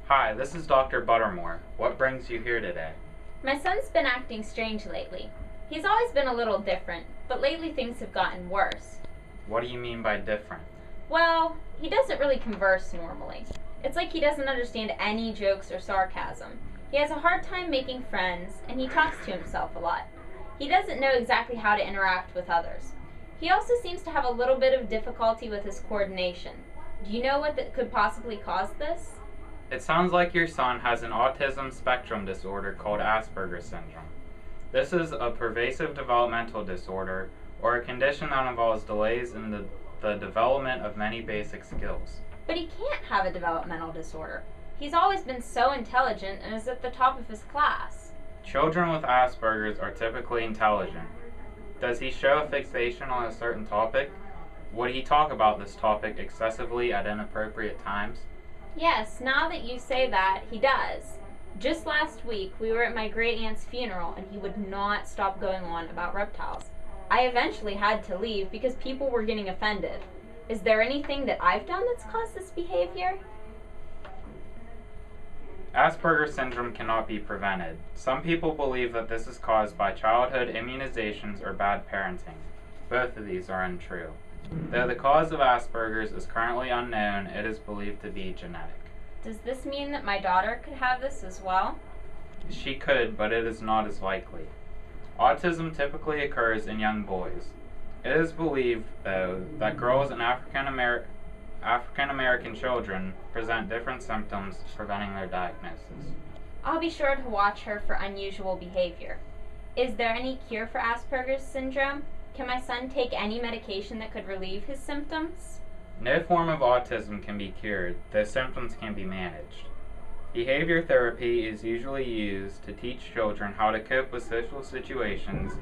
Hi, this is Dr. Buttermore. What brings you here today? My son's been acting strange lately. He's always been a little different, but lately things have gotten worse. What do you mean by different? Well, he doesn't really converse normally. It's like he doesn't understand any jokes or sarcasm. He has a hard time making friends, and he talks to himself a lot. He doesn't know exactly how to interact with others. He also seems to have a little bit of difficulty with his coordination. Do you know what could possibly cause this? It sounds like your son has an autism spectrum disorder called Asperger's syndrome. This is a pervasive developmental disorder or a condition that involves delays in the development of many basic skills. But he can't have a developmental disorder. He's always been so intelligent and is at the top of his class. Children with Asperger's are typically intelligent. Does he show a fixation on a certain topic? Would he talk about this topic excessively at inappropriate times? Yes, now that you say that, he does. Just last week, we were at my great-aunt's funeral and he would not stop going on about reptiles. I eventually had to leave because people were getting offended. Is there anything that I've done that's caused this behavior? Asperger's syndrome cannot be prevented. Some people believe that this is caused by childhood immunizations or bad parenting. Both of these are untrue. Though the cause of Asperger's is currently unknown, it is believed to be genetic. Does this mean that my daughter could have this as well? She could, but it is not as likely. Autism typically occurs in young boys. It is believed, though, that girls and African American children present different symptoms, preventing their diagnosis. I'll be sure to watch her for unusual behavior. Is there any cure for Asperger's syndrome? Can my son take any medication that could relieve his symptoms? No form of autism can be cured, though symptoms can be managed. Behavior therapy is usually used to teach children how to cope with social situations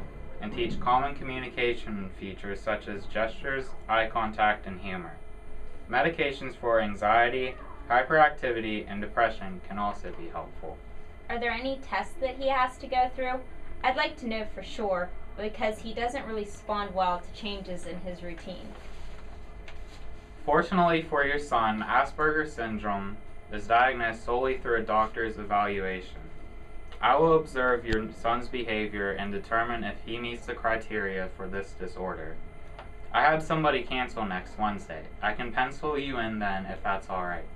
and teach common communication features such as gestures, eye contact, and humor. Medications for anxiety, hyperactivity, and depression can also be helpful. Are there any tests that he has to go through? I'd like to know for sure, because he doesn't really respond well to changes in his routine. Fortunately for your son, Asperger's syndrome is diagnosed solely through a doctor's evaluation. I will observe your son's behavior and determine if he meets the criteria for this disorder. I had somebody cancel next Wednesday. I can pencil you in then if that's alright.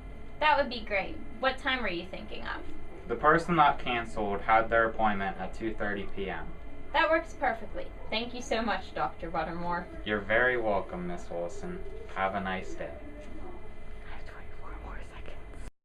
That would be great. What time were you thinking of? The person that canceled had their appointment at 2:30 p.m. That works perfectly. Thank you so much, Dr. Buttermore. You're very welcome, Miss Wilson. Have a nice day.